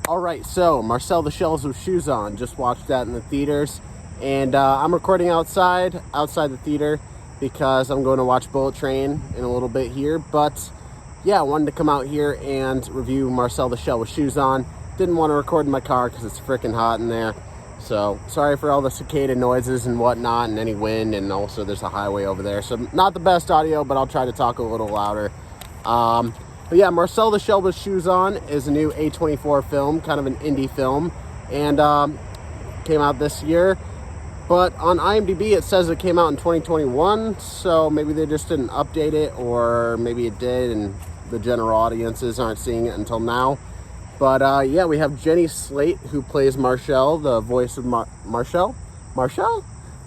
Alright, so Marcel the Shell with Shoes On. Just watched that in the theaters. And I'm recording outside the theater, because I'm going to watch Bullet Train in a little bit here. But yeah, I wanted to come out here and review Marcel the Shell with Shoes On. Didn't want to record in my car because it's freaking hot in there. So sorry for all the cicada noises and whatnot and any wind, and also there's a highway over there. So not the best audio, but I'll try to talk a little louder. But yeah, Marcel the Shell with Shoes On is a new A24 film, kind of an indie film, and came out this year. But on IMDb, it says it came out in 2021, so maybe they just didn't update it, or maybe it did, and the general audiences aren't seeing it until now. But yeah, we have Jenny Slate, who plays Marcel, the voice of Marcel?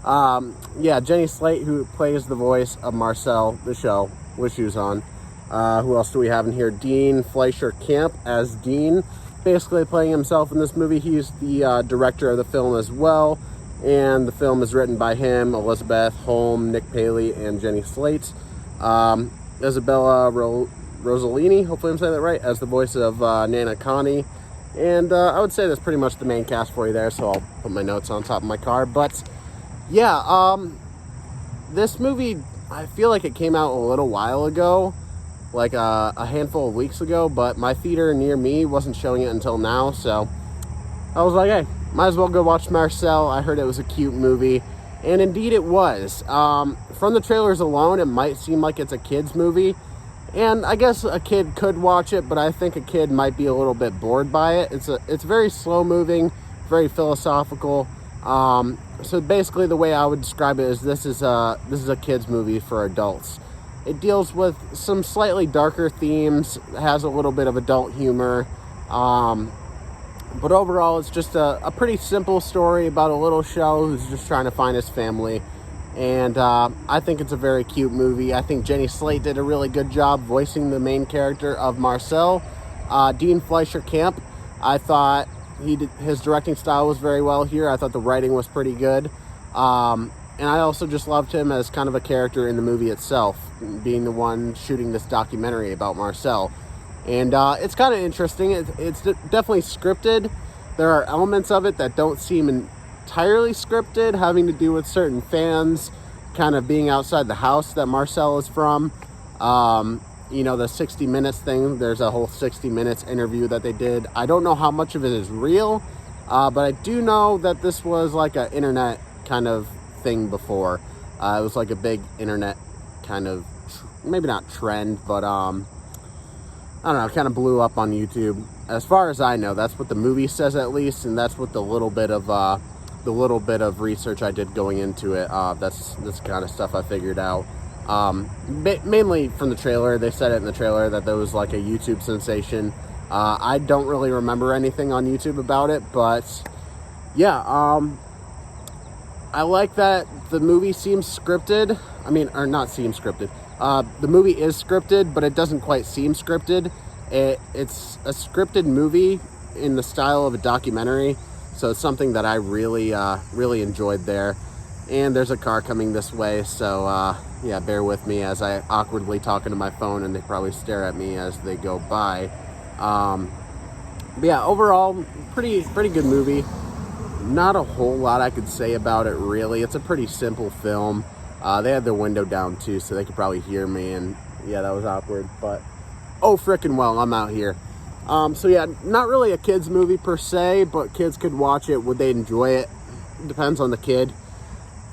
Yeah, Jenny Slate, who plays the voice of Marcel the Shell with Shoes On. Who else do we have in here? Dean Fleischer Camp as Dean, basically playing himself in this movie. He's the director of the film as well, and the film is written by him, Elizabeth Holm, Nick Paley, and Jenny Slate. Isabella Rossellini, hopefully I'm saying that right, as the voice of Nana Connie. And I would say that's pretty much the main cast for you there, so I'll put my notes on top of my car. But yeah, this movie, I feel like it came out a little while ago, like a handful of weeks ago, but my theater near me wasn't showing it until now, so I was like, hey, might as well go watch Marcel. I heard it was a cute movie, and indeed it was. From the trailers alone, it might seem like it's a kid's movie, and I guess a kid could watch it, but I think a kid might be a little bit bored by it. It's very slow moving, very philosophical. So basically the way I would describe it is this is a kid's movie for adults. It deals with some slightly darker themes, has a little bit of adult humor, but overall it's just a pretty simple story about a little shell who's just trying to find his family. And I think it's a very cute movie. I think Jenny Slate did a really good job voicing the main character of Marcel. Dean Fleischer Camp, I thought his directing style was very well here. I thought the writing was pretty good. And I also just loved him as kind of a character in the movie itself, being the one shooting this documentary about Marcel. And it's kind of interesting. It's definitely scripted. There are elements of it that don't seem entirely scripted, having to do with certain fans kind of being outside the house that Marcel is from. You know, the 60 Minutes thing, there's a whole 60 Minutes interview that they did. I don't know how much of it is real, but I do know that this was like an internet kind of thing before. It was like a big internet kind of, maybe not trend, but I don't know, kind of blew up on YouTube. As far as I know, that's what the movie says at least, and that's what the little bit of research I did going into it, that's kind of stuff I figured out. Mainly from the trailer. They said it in the trailer that there was like a YouTube sensation. I don't really remember anything on YouTube about it, but yeah, I like that the movie seems scripted. Or not seems scripted. The movie is scripted, but it doesn't quite seem scripted. It's a scripted movie in the style of a documentary, so it's something that I really enjoyed there. And there's a car coming this way, so yeah, bear with me as I awkwardly talk into my phone, and they probably stare at me as they go by. But yeah, overall, pretty good movie. Not a whole lot I could say about it, really. It's a pretty simple film. They had their window down, too, so they could probably hear me, and yeah, that was awkward, but oh, frickin' well, I'm out here. So yeah, not really a kid's movie per se, but kids could watch it. Would they enjoy it? Depends on the kid.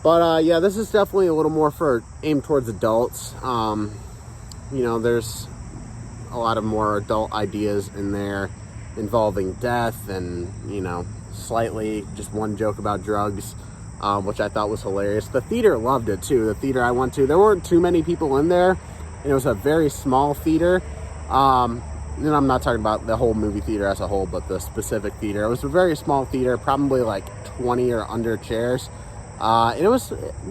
But yeah, this is definitely a little more aimed towards adults. You know, there's a lot of more adult ideas in there involving death and, you know, slightly just one joke about drugs, which I thought was hilarious. The theater loved it too. The theater I went to, there weren't too many people in there, and it was a very small theater. And I'm not talking about the whole movie theater as a whole, but the specific theater. It was a very small theater, probably like 20 or under chairs. And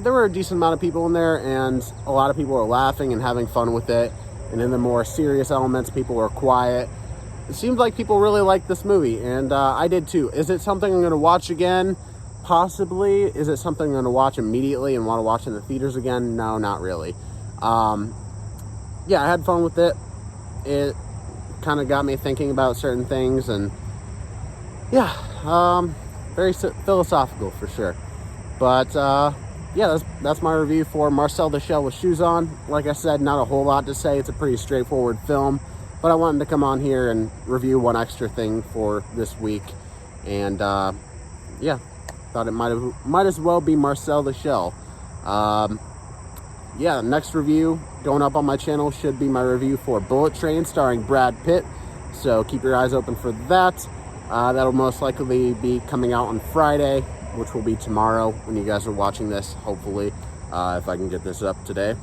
there were a decent amount of people in there, and a lot of people were laughing and having fun with it. And in the more serious elements, people were quiet. It seemed like people really liked this movie, and I did too. Is it something I'm going to watch again? Possibly. Is it something I'm going to watch immediately and want to watch in the theaters again? No, not really. Yeah, I had fun with it. It kind of got me thinking about certain things, and yeah, very philosophical for sure. But yeah, that's my review for Marcel the Shell with Shoes On. Like I said, not a whole lot to say. It's a pretty straightforward film, but I wanted to come on here and review one extra thing for this week. And yeah, thought it might as well be Marcel the Shell. Yeah, next review going up on my channel should be my review for Bullet Train starring Brad Pitt. So keep your eyes open for that. That'll most likely be coming out on Friday, which will be tomorrow when you guys are watching this, hopefully, if I can get this up today.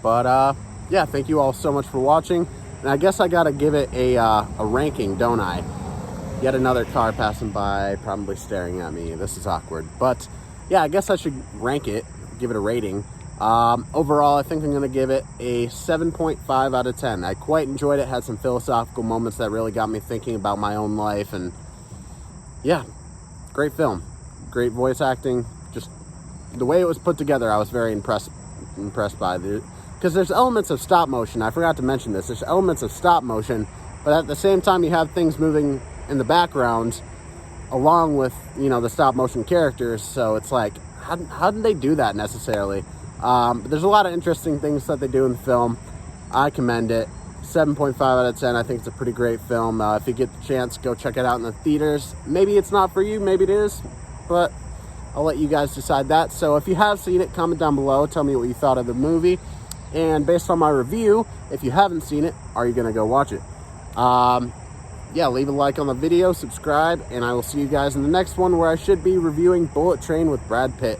But yeah, thank you all so much for watching. And I guess I gotta give it a ranking, don't I? Yet another car passing by, probably staring at me. This is awkward. But yeah, I guess I should rank it, give it a rating. Overall, I think I'm going to give it a 7.5 out of 10. I quite enjoyed it, had some philosophical moments that really got me thinking about my own life, and yeah, great film, great voice acting, just the way it was put together, I was very impressed by it, because there's elements of stop motion. I forgot to mention this. There's elements of stop motion, but at the same time, you have things moving in the background along with, you know, the stop motion characters, so it's like, how did they do that necessarily? But there's a lot of interesting things that they do in the film. I commend it. 7.5 out of 10. I think it's a pretty great film. If you get the chance, go check it out in the theaters. Maybe it's not for you, maybe it is, but I'll let you guys decide that. So if you have seen it, comment down below. Tell me what you thought of the movie. And based on my review, if you haven't seen it, are you going to go watch it? Yeah, leave a like on the video, subscribe, and I will see you guys in the next one where I should be reviewing Bullet Train with Brad Pitt.